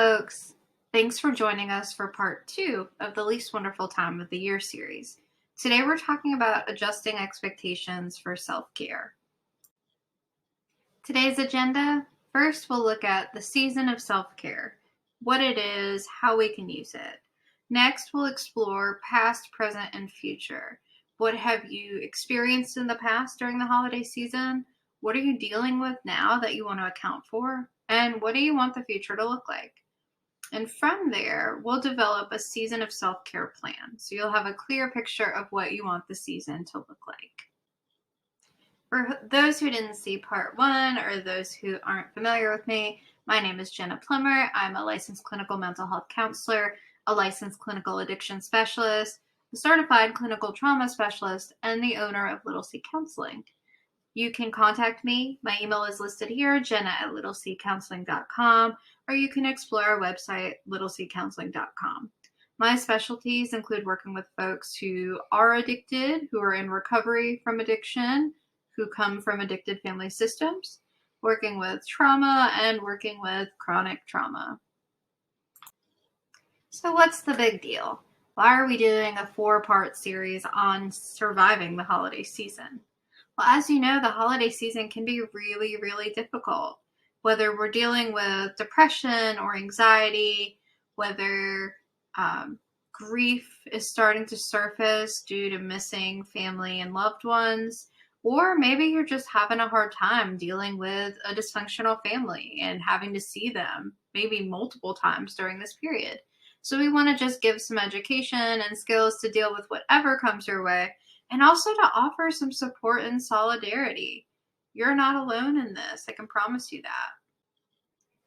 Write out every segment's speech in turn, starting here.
folks. Thanks for joining us for part 2 of the Least Wonderful Time of the Year series. Today we're talking about adjusting expectations for self-care. Today's agenda: first, we'll look at the season of self-care, what it is, how we can use it. Next, we'll explore past, present, and future. What have you experienced in the past during the holiday season? What are you dealing with now that you want to account for? And what do you want the future to look like? And from there, we'll develop a season of self-care plan. So you'll have a clear picture of what you want the season to look like. For those who didn't see part 1 or those who aren't familiar with me, my name is Jenna Plummer. I'm a licensed clinical mental health counselor, a licensed clinical addiction specialist, a certified clinical trauma specialist, and the owner of Little C Counseling. You can contact me. My email is listed here, jenna@littleccounseling.com, or you can explore our website, littleccounseling.com. My specialties include working with folks who are addicted, who are in recovery from addiction, who come from addicted family systems, working with trauma, and working with chronic trauma. So what's the big deal? Why are we doing a 4-part series on surviving the holiday season? Well, as you know, the holiday season can be really, really difficult. Whether we're dealing with depression or anxiety, whether grief is starting to surface due to missing family and loved ones, or maybe you're just having a hard time dealing with a dysfunctional family and having to see them maybe multiple times during this period. So we want to just give some education and skills to deal with whatever comes your way, and also to offer some support and solidarity. You're not alone in this. I can promise you that.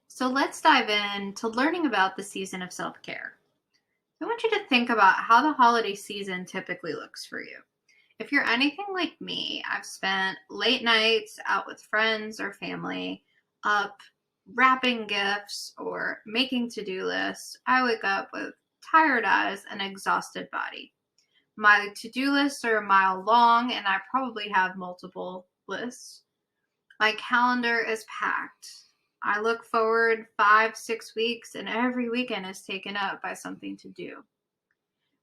So let's dive into learning about the season of self-care. I want you to think about how the holiday season typically looks for you. If you're anything like me, I've spent late nights out with friends or family, up wrapping gifts or making to-do lists. I wake up with tired eyes and exhausted body. My to-do lists are a mile long, and I probably have multiple lists. My calendar is packed. I look forward 5-6 weeks, and every weekend is taken up by something to do.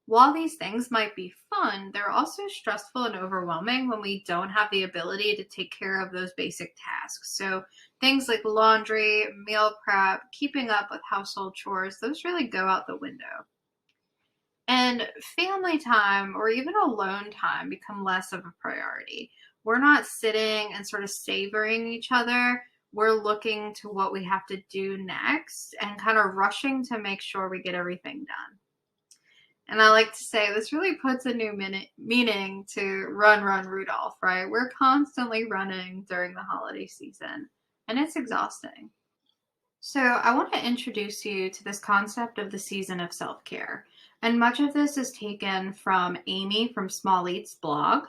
While these things might be fun, they're also stressful and overwhelming when we don't have the ability to take care of those basic tasks. So things like laundry, meal prep, keeping up with household chores, those really go out the window. And family time or even alone time become less of a priority. We're not sitting and sort of savoring each other. We're looking to what we have to do next and kind of rushing to make sure we get everything done. And I like to say this really puts a new meaning to Run, Run, Rudolph, right? We're constantly running during the holiday season, and it's exhausting. So I want to introduce you to this concept of the season of self-care. And much of this is taken from Amy from Small Eats blog.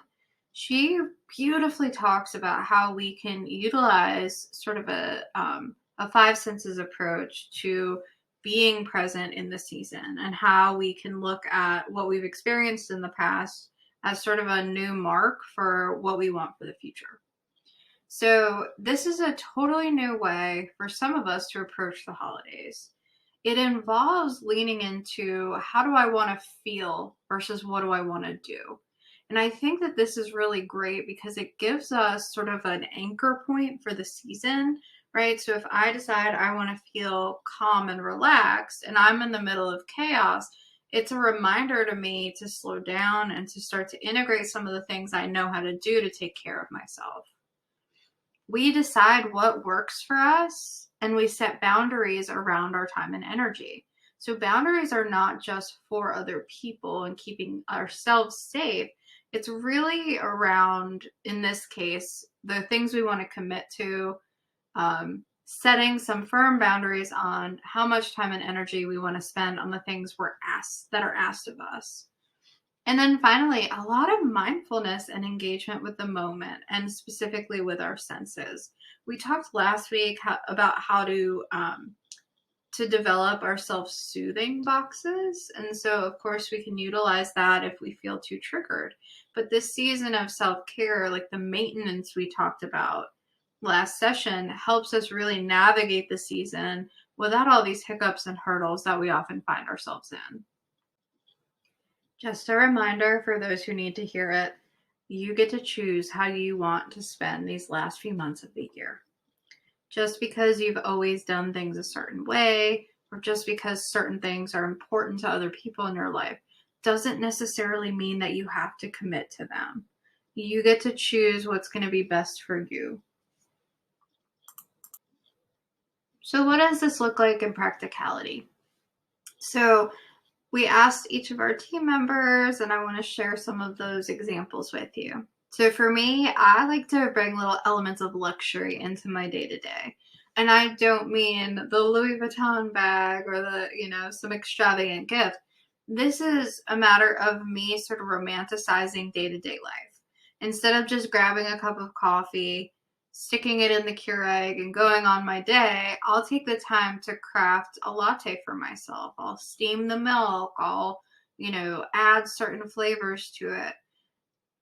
She beautifully talks about how we can utilize sort of a 5 senses approach to being present in the season, and how we can look at what we've experienced in the past as sort of a new mark for what we want for the future. So this is a totally new way for some of us to approach the holidays. It involves leaning into how do I want to feel versus what do I want to do. And I think that this is really great because it gives us sort of an anchor point for the season, right? So if I decide I want to feel calm and relaxed and I'm in the middle of chaos, it's a reminder to me to slow down and to start to integrate some of the things I know how to do to take care of myself. We decide what works for us, and we set boundaries around our time and energy. So boundaries are not just for other people and keeping ourselves safe. It's really around, in this case, the things we want to commit to, setting some firm boundaries on how much time and energy we want to spend on the things that are asked of us. And then finally, a lot of mindfulness and engagement with the moment, and specifically with our senses. We talked last week about how to develop our self-soothing boxes. And so, of course, we can utilize that if we feel too triggered. But this season of self-care, like the maintenance we talked about last session, helps us really navigate the season without all these hiccups and hurdles that we often find ourselves in. Just a reminder for those who need to hear it, you get to choose how you want to spend these last few months of the year. Just because you've always done things a certain way, or just because certain things are important to other people in your life, doesn't necessarily mean that you have to commit to them. You get to choose what's going to be best for you. So, what does this look like in practicality? So, we asked each of our team members, and I want to share some of those examples with you. So for me, I like to bring little elements of luxury into my day to day. And I don't mean the Louis Vuitton bag or some extravagant gift. This is a matter of me sort of romanticizing day to day life. Instead of just grabbing a cup of coffee, sticking it in the Keurig and going on my day, I'll take the time to craft a latte for myself. I'll steam the milk. I'll, add certain flavors to it.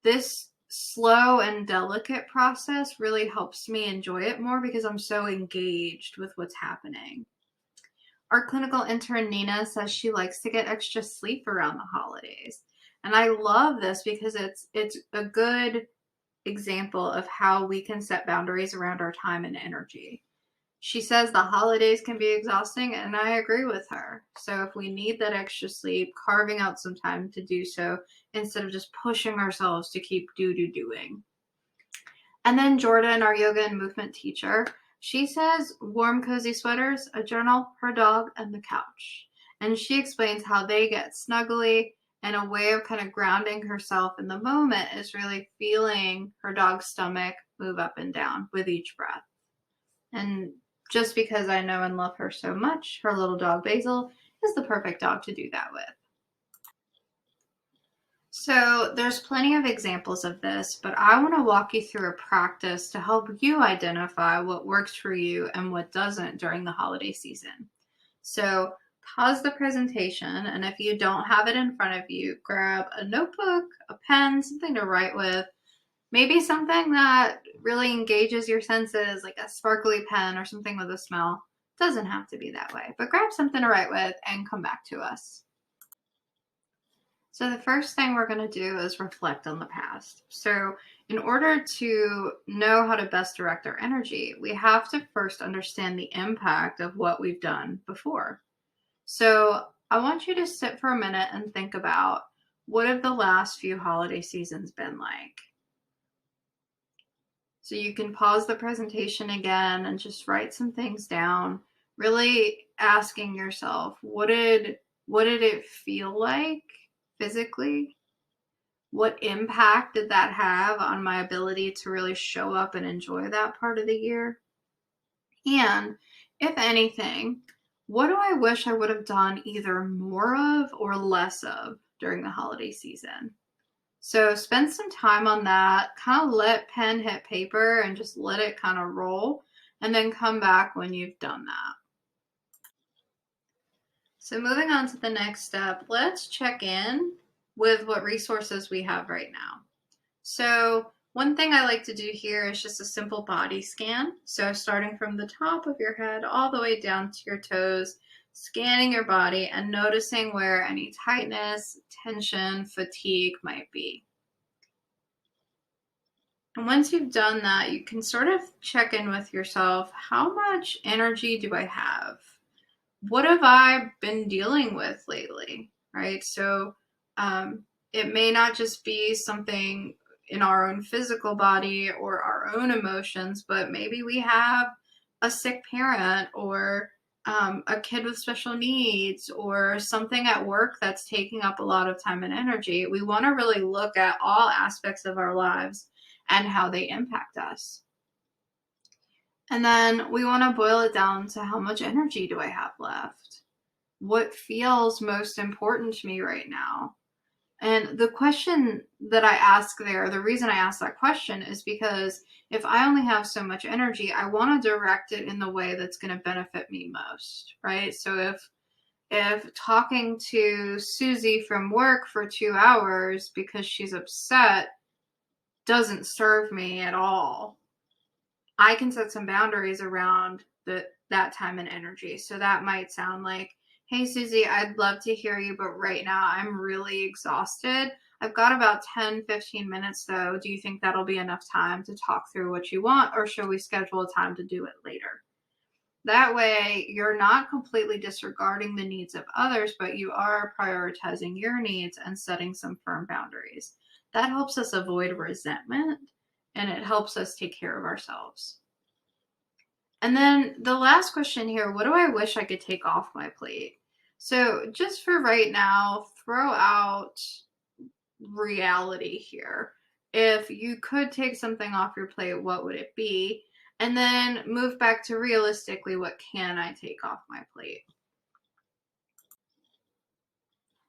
This slow and delicate process really helps me enjoy it more because I'm so engaged with what's happening. Our clinical intern Nina says she likes to get extra sleep around the holidays. And I love this because it's a good example of how we can set boundaries around our time and energy. She says the holidays can be exhausting, and I agree with her. So if we need that extra sleep, carving out some time to do so instead of just pushing ourselves to keep doing. And then Jordan, our yoga and movement teacher, she says warm, cozy sweaters, a journal, her dog, and the couch. And she explains how they get snuggly, and a way of kind of grounding herself in the moment is really feeling her dog's stomach move up and down with each breath. And just because I know and love her so much, her little dog Basil is the perfect dog to do that with. So there's plenty of examples of this, but I want to walk you through a practice to help you identify what works for you and what doesn't during the holiday season. So pause the presentation, and if you don't have it in front of you, grab a notebook, a pen, something to write with, maybe something that really engages your senses, like a sparkly pen or something with a smell. Doesn't have to be that way, but grab something to write with and come back to us. So the first thing we're going to do is reflect on the past. So in order to know how to best direct our energy, we have to first understand the impact of what we've done before. So I want you to sit for a minute and think about, what have the last few holiday seasons been like? So you can pause the presentation again and just write some things down, really asking yourself, what did it feel like physically? What impact did that have on my ability to really show up and enjoy that part of the year? And if anything, what do I wish I would have done either more of or less of during the holiday season? So spend some time on that, kind of let pen hit paper and just let it kind of roll, and then come back when you've done that. So moving on to the next step, let's check in with what resources we have right now. So one thing I like to do here is just a simple body scan. So starting from the top of your head all the way down to your toes, scanning your body and noticing where any tightness, tension, fatigue might be. And once you've done that, you can sort of check in with yourself. How much energy do I have? What have I been dealing with lately? Right? So it may not just be something in our own physical body or our own emotions, but maybe we have a sick parent or a kid with special needs or something at work that's taking up a lot of time and energy. We want to really look at all aspects of our lives and how they impact us. And then we want to boil it down to, how much energy do I have left? What feels most important to me right now? And the question that I ask there, the reason I ask that question is because if I only have so much energy, I want to direct it in the way that's going to benefit me most, right? So if talking to Susie from work for 2 hours because she's upset doesn't serve me at all, I can set some boundaries around that time and energy. So that might sound like, hey, Susie, I'd love to hear you, but right now I'm really exhausted. I've got about 10-15 minutes though. Do you think that'll be enough time to talk through what you want, or should we schedule a time to do it later? That way, you're not completely disregarding the needs of others, but you are prioritizing your needs and setting some firm boundaries. That helps us avoid resentment and it helps us take care of ourselves. And then the last question here, what do I wish I could take off my plate? So, just for right now, throw out reality here. If you could take something off your plate, what would it be? And then move back to realistically, what can I take off my plate?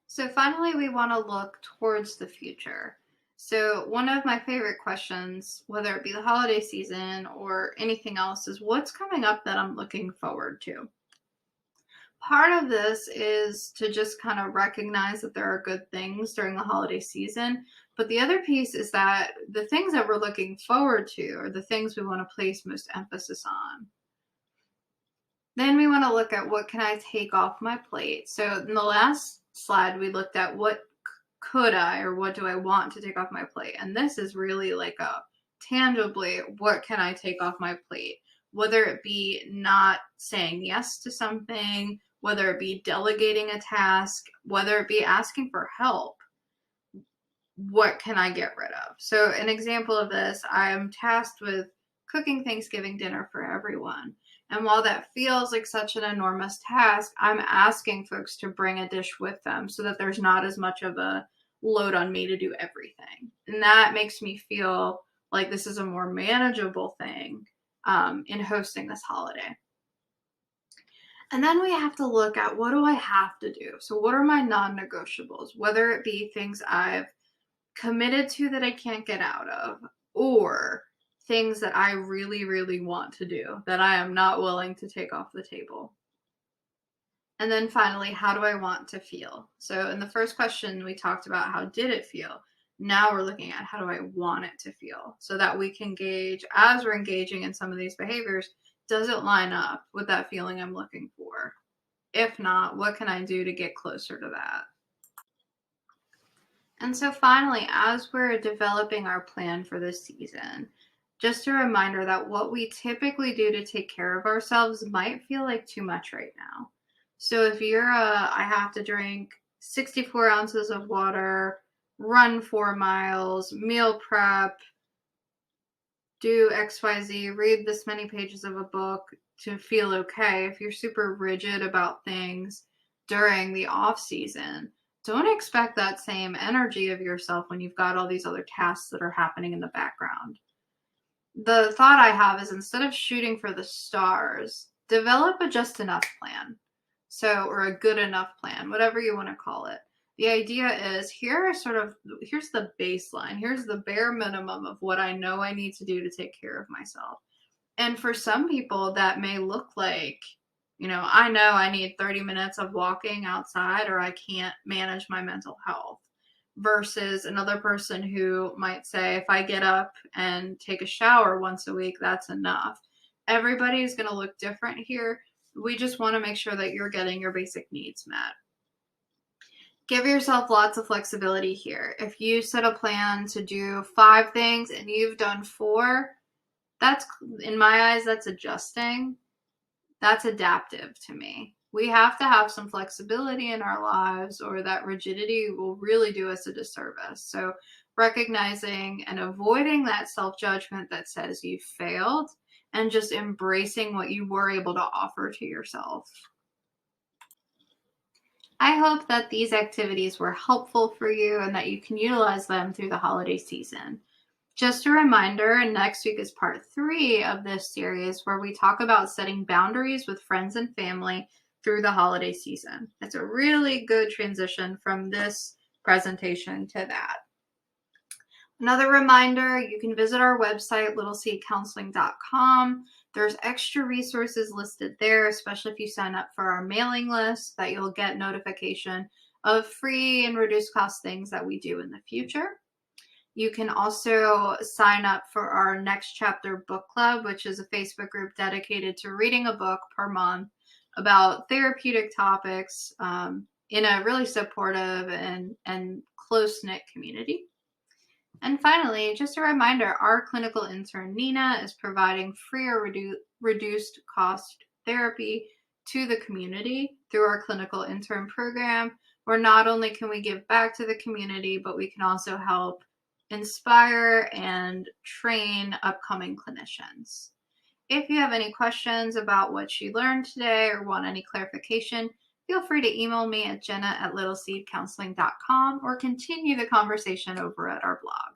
So finally, we want to look towards the future. So one of my favorite questions, whether it be the holiday season or anything else, is what's coming up that I'm looking forward to? Part of this is to just kind of recognize that there are good things during the holiday season. But the other piece is that the things that we're looking forward to are the things we want to place most emphasis on. Then we want to look at what can I take off my plate. So in the last slide, we looked at what could I or what do I want to take off my plate. And this is really like a tangibly, what can I take off my plate? Whether it be not saying yes to something, whether it be delegating a task, whether it be asking for help, what can I get rid of? So an example of this, I am tasked with cooking Thanksgiving dinner for everyone. And while that feels like such an enormous task, I'm asking folks to bring a dish with them so that there's not as much of a load on me to do everything. And that makes me feel like this is a more manageable thing in hosting this holiday. And then we have to look at what do I have to do? So, what are my non negotiables? Whether it be things I've committed to that I can't get out of, or things that I really, really want to do that I am not willing to take off the table. And then finally, how do I want to feel? So in the first question, we talked about how did it feel? Now we're looking at how do I want it to feel so that we can gauge as we're engaging in some of these behaviors, does it line up with that feeling I'm looking for? If not, what can I do to get closer to that? And so finally, as we're developing our plan for this season, just a reminder that what we typically do to take care of ourselves might feel like too much right now. So if you're I have to drink 64 ounces of water, run 4 miles, meal prep, do XYZ, read this many pages of a book to feel okay, if you're super rigid about things during the off season, don't expect that same energy of yourself when you've got all these other tasks that are happening in the background. The thought I have is instead of shooting for the stars, develop a just enough plan. So, or a good enough plan, whatever you want to call it. The idea is here's the baseline. Here's the bare minimum of what I know I need to do to take care of myself. And for some people, that may look like, I know I need 30 minutes of walking outside or I can't manage my mental health. Versus another person who might say, if I get up and take a shower once a week, that's enough. Everybody is going to look different here. We just want to make sure that you're getting your basic needs met. Give yourself lots of flexibility here. If you set a plan to do 5 things and you've done 4, that's, in my eyes, that's adjusting. That's adaptive to me. We have to have some flexibility in our lives or that rigidity will really do us a disservice. So recognizing and avoiding that self-judgment that says you failed and just embracing what you were able to offer to yourself. I hope that these activities were helpful for you and that you can utilize them through the holiday season. Just a reminder, next week is part 3 of this series where we talk about setting boundaries with friends and family through the holiday season. It's a really good transition from this presentation to that. Another reminder, you can visit our website, littleccounseling.com. There's extra resources listed there, especially if you sign up for our mailing list, that you'll get notification of free and reduced cost things that we do in the future. You can also sign up for our Next Chapter Book Club, which is a Facebook group dedicated to reading a book per month about therapeutic topics in a really supportive and close-knit community. And finally, just a reminder, our clinical intern, Nina, is providing free or reduced cost therapy to the community through our clinical intern program, where not only can we give back to the community, but we can also help inspire and train upcoming clinicians. If you have any questions about what you learned today or want any clarification, feel free to email me at jenna@littleseedcounseling.com or continue the conversation over at our blog.